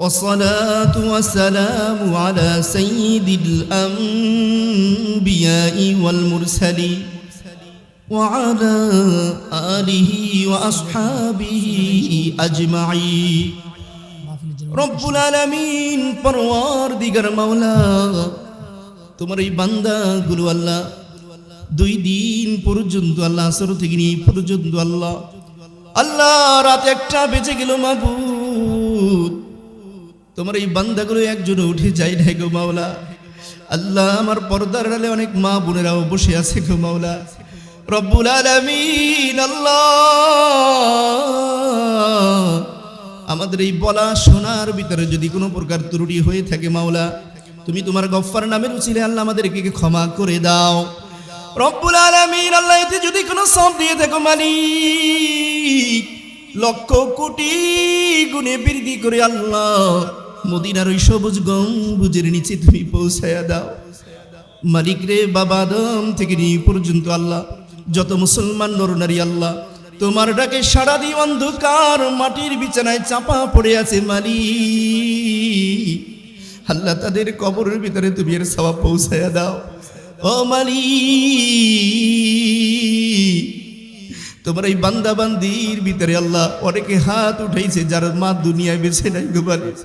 والصلاة والسلام على سيد الأنبياء والمرسلين وعلى آله وأصحابه أجمعين رب العالمين পরওয়ারদিগার মাওলা, তোমার এই বান্দাগুলো আল্লাহ 2 দিন পর্যন্ত আল্লাহ আসর থেকে নিয়ে পর্যন্ত আল্লাহ রাত 1টা বেজে গেল মাবুদ, তোমার এই বান্দাগুলো একজন উঠে যায় নাই গো মাওলা। আল্লাহ আমার পর্দার আড়ালে অনেক মা বোনেরাও বসে আছে গো মাওলা রব্বুল আলামিন। আল্লাহ আমাদের এই বলা শোনার ভিতরে যদি কোনো প্রকার ত্রুটি হয়ে থাকে মাওলা, তুমি তোমার গফফার নামের উসিলে আল্লাহ আমাদেরকে ক্ষমা করে দাও রব্বুল আলামিন। আল্লাহ এতে যদি কোনো সওয়াব দিয়ে থাকো মালিক, লক্ষ কোটি গুণে বৃদ্ধি করে আল্লাহ মদিনার ওই সবুজ গম্বুজের নিচে তুমি পৌঁছায়া দাও মালিক রে। বাবা আদম থেকে নিয়ে পর্যন্ত আল্লাহ যত মুসলমান নরনারী আল্লাহ তোমার ডাকে সাড়া দিয়ে অন্ধকার মাটির বিছানায় চাপা পড়ে আছে মালিক, আল্লাহ তাদের কবরের ভিতরে তুমি এর সওয়াব পৌঁছায়া দাও ও মালিক। তোমার এই বান্দা বান্দির ভিতরে আল্লাহ অনেকে হাত উঠাইছে যার মা দুনিয়ায় বেঁচে নাই গো মালিক,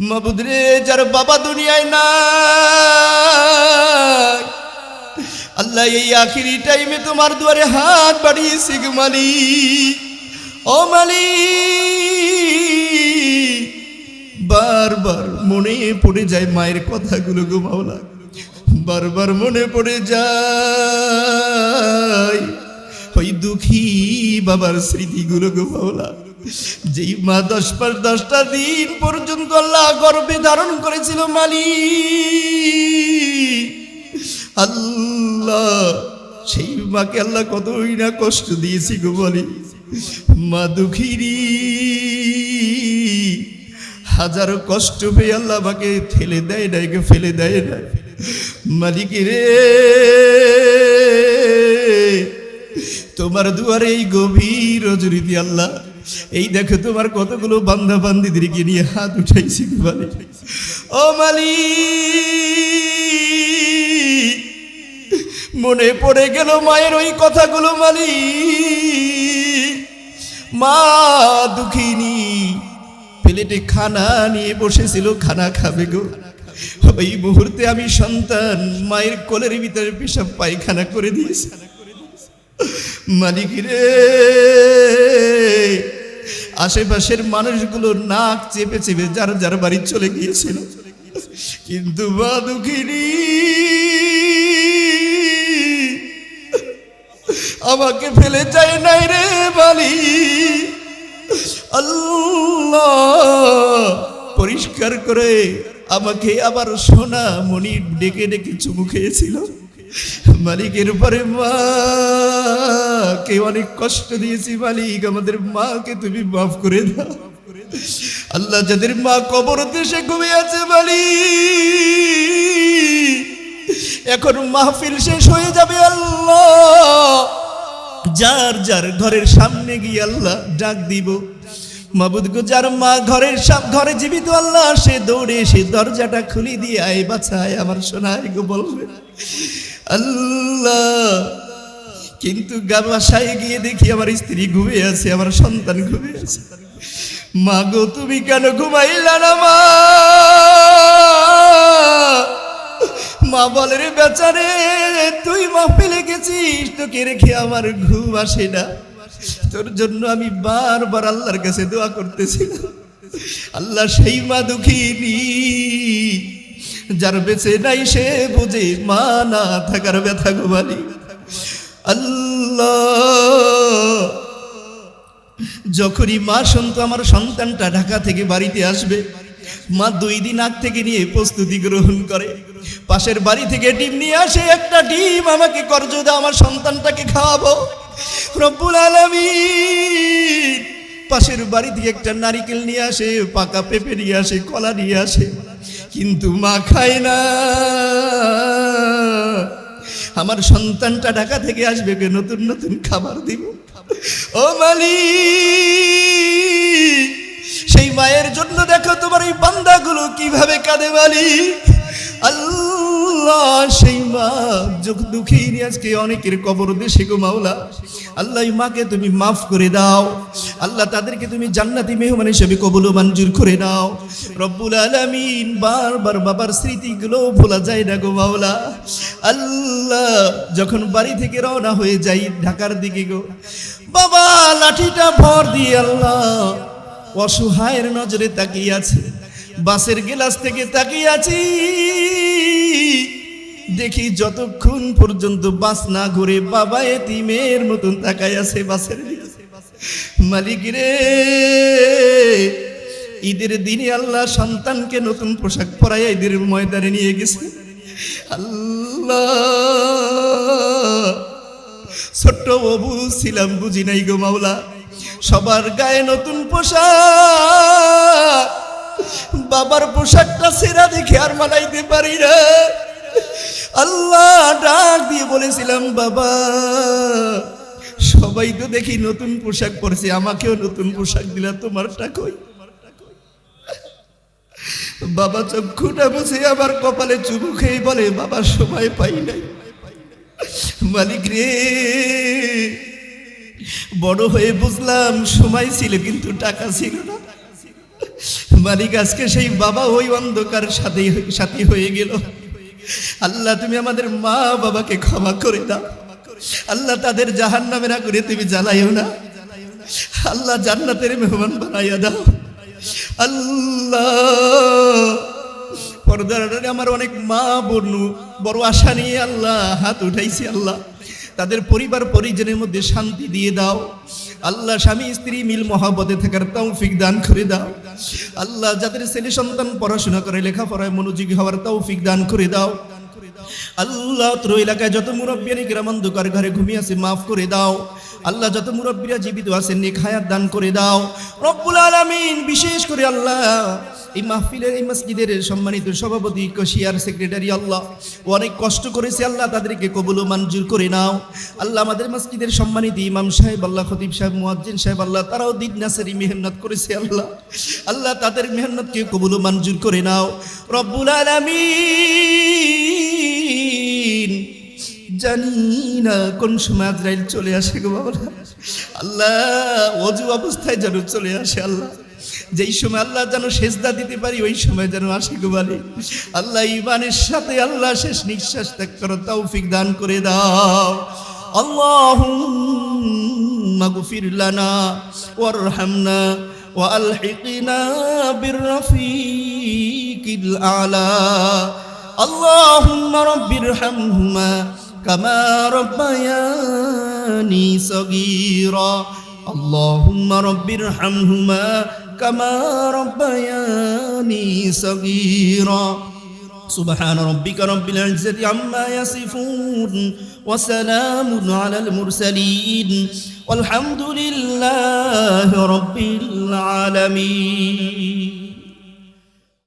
মাবুদ রে যার বাবা দুনিয়ায় নাই আল্লাহ এই আখিরি টাইমে তোমার দুয়ারে হাত বাড়িয়েছে গো মালিক। ও মালিক বারবার মনে পড়ে যায় মায়ের কথাগুলো গো মাওলা, বারবার মনে পড়ে যায় ওই দুঃখী বাবার স্মৃতিগুলো গো মাওলা, যেই মা 10টা দিন পর্যন্ত আল্লাহ গর্ভে ধারণ করেছিল মালিক। আল্লাহ সেই মাকে আল্লাহ কতই না কষ্ট দিয়েছি গো মালিক, মা দুঃখিনী হাজারো কষ্ট পেয়ে আল্লাহ আমাকে ঠেলে দেয় না, ফেলে দেয় না মালিক রে। তোমার দুয়ারে এই গভীর রজনীতে আল্লাহ এই দেখো তোমার কতগুলো বান্দা বান্দিদেরকে নিয়ে হাত উঠাইছি মালিক। ও মালিক মনে পড়ে গেল মায়ের ওই কথাগুলো মালিক, মা দুঃখিনী প্লেটে খানা নিয়ে বসেছিল, খানা খাবে গো, ওই মুহূর্তে আমি সন্তান মায়ের কোলের ভিতরে পেশাব পায়খানা করে দিয়েছি মালিক রে। আশেপাশের মানুষগুলো নাক চেপে চেপে যার যার বাড়ি চলে গিয়েছিল, কিন্তু মা দুঃখিনী আমাকে ফেলে যায় নাই রে মালিক। আল্লাহ পরিষ্কার করে আমাকে আবার সোনা মণি ডেকে ডেকে চুমু খেয়েছিল মালিকের পরে মাকে অনেক কষ্ট দিয়েছি মালিক, আমাদের মাকে তুমি মাফ করে দাও আল্লাহ। যাদের মা কবরতে সে ঘুমিয়ে আছে মালিক, এখন মাহফিল শেষ হয়ে যাবে আল্লাহ, যার যার ঘরের সামনে গিয়ে আল্লাহ ডাক দিব মাবুদ গো, যার মা ঘরে জীবিত আল্লাহ সে দৌড়ে সে দরজাটা খুলে দিয়ে আয় বাছায় আমার সোনায় গো বলবে আল্লাহ। কিন্তু বাসায় গিয়ে দেখি আমার স্ত্রী ঘুমিয়ে আছে, আমার সন্তান ঘুমিয়ে আছে। মা গো তুমি কেন ঘুমাইলা না মা বলে রে বেচারে তুই মাহফিলে গেছিস, তোকে রেখে আমার ঘুম আসে না, তোর জন্য আমি বারবার আল্লাহর কাছে দোয়া করতেছিলাম। আল্লাহ সেই মা দুঃখিনী যার বেঁচে নাই সে বুঝে মা না থাকার ব্যথা গো মালিক। আল্লাহ যখনই মা শুনতো আমার সন্তানটা ঢাকা থেকে বাড়িতে আসবে, মা 2 দিন আগ থেকে নিয়ে প্রস্তুতি গ্রহণ করে। পাশের বাড়ি থেকে ডিম নিয়ে আসে, একটা ডিম আমাকে কর্জ দাও, আমার সন্তানটাকে খাওয়াবো। রব্বুল আলামিন পাশের বাড়ি থেকে একটা নারিকেল নিয়ে আসে, পাকা পেঁপে নিয়ে আসে, কলা নিয়ে আসে, কিন্তু মা খায় না। আমার সন্তানটা ঢাকা থেকে আসবে, নতুন নতুন খাবার দিব। ও মালিক, সেই মায়ের জন্য দেখো তোমার এই বান্দাগুলো কিভাবে কাঁদে মালিক। আল্লাহ, সেই মা দুঃখী আজকে অনেকের কবর দেশে গো মাওলা। আল্লাহ, এই মাকে তুমি মাফ করে দাও। আল্লাহ, তাদেরকে তুমি জান্নাতি মেহমান হিসেবে কবুল ও মঞ্জুর করে নাও। রব্বুল আলামিন, বারবার বাবার স্মৃতিগুলো ভোলা যায় না গো মাওলা। আল্লাহ, যখন বাড়ি থেকে রওনা হয়ে যাই ঢাকার দিকে গো, বাবা লাঠিটা ভর দিয়ে আল্লাহ অসহায়ের নজরে তাকিয়ে আছে। বাসের গ্লাস থেকে তাকিয়ে আছি, দেখি যতক্ষণ পর্যন্ত বাস না ঘুরে বাবা এতিমের মতন তাকায় আছে বাসের দিকে। মালিক রে, ঈদের দিনে আল্লাহ সন্তানকে নতুন পোশাক পরাইয়া ঈদের ময়দানে নিয়ে গেছে। আল্লাহ, ছোট্ট বাবু ছিলাম, বুঝি নাই গো মাওলা। সবার গায়ে নতুন পোশাক, বাবার পোশাকটা ছেঁড়া দেখে আর মানাইতে পারি না। আল্লাহ, ডাক দিয়ে বলেছিলাম, বাবা সবাই তো দেখি নতুন পোশাক পরছে, আমাকেও নতুন পোশাক দিলা, তোমারটা কই? বাবা চক্ষুটা বুঝে আবার কপালে চুমু খেয়ে বলে, বাবা সময় পাই নাই। মালিক রে, বড় হয়ে বুঝলাম সময় ছিল কিন্তু টাকা ছিল না। মালিক, আজকে সেই বাবা ওই অন্ধকার সাথী হয়ে গেল। আল্লাহ, তুমি আমাদের মা বাবাকে ক্ষমা করে দাও। আল্লাহ, তাদের জাহান্নামে না করে তুমি জ্বালাইও না। আল্লাহ, জান্নাতের মেহমান বানাইয়া দাও। আল্লাহ, পর্দার আমার অনেক মা বোন বড় আশা নিয়ে আল্লাহ হাত উঠাইছি। আল্লাহ, তাদের পরিবার পরিজনের মধ্যে শান্তি দিয়ে দাও। আল্লাহ, স্বামী স্ত্রী মিল মহাব্বতে থাকার তৌফিক দান করে দাও। আল্লাহ, যাদের ছেলে সন্তান পড়াশোনা করে লেখাপড়ায় মনোযোগী হওয়ার তৌফিক দান করে দাও। আল্লাহ, তোর এলাকায় যত মুরব্বিয়ানি গ্রাম অন্ধকার ঘরে ঘুমিয়ে আছে মাফ করে দাও। আল্লাহ, যত মুরব্বীরা জীবিত আছেন নেক হায়াত দান করে দাও রব্বুল আলামিন। বিশেষ করে আল্লাহ, এই মাহফিলের এই মসজিদের সম্মানিত সভাপতি কশিয়ার সেক্রেটারি, আল্লাহ অনেক কষ্ট করেছে, আল্লাহ তাদেরকে কবুল ও মঞ্জুর করে নাও। আল্লাহ, আমাদের মসজিদের সম্মানিত ইমাম সাহেব, আল্লাহ খতিব সাহেব, মুয়াজ্জিন সাহেব, আল্লাহ তারাও দিন নাসারি মেহনত করেছে। আল্লাহ, আল্লাহ তাদের মেহনতকে কবুল ও মঞ্জুর করে নাও রব্বুল আলামিন। জানি না কোন সময় আজরাইল চলে আসে গো বাবা। আল্লাহ, ওযু অবস্থায় যেন চলে আসে। আল্লাহ, যেই সময় আল্লাহ যেন সেজদা দিতে পারি ওই সময় যেন আসে গো বালি। আল্লাহ, ঈমানের সাথে আল্লাহ শেষ নিঃশ্বাস ত্যাগ করার তৌফিক দান করে দাও। আল্লাহুম্মা গফির লানা ওয়ারহামনা ওয়া আলহিকনা বিররফিকিল আলা। আল্লাহুম্মা রাব্বিরহামহুমা কামা রাব্বায়ানি সগীরা। আল্লাহুম্মা রাব্বিরহামহুমা কামা রাব্বায়ানি সগীরা। সুবহান রাব্বিকা রাব্বিল ইজ্জাতি আম্মা ইয়াসিফুন ওয়া সালামুন আলাল মুরসালিন ওয়ালহামদুলিল্লাহি রাব্বিল আলামিন।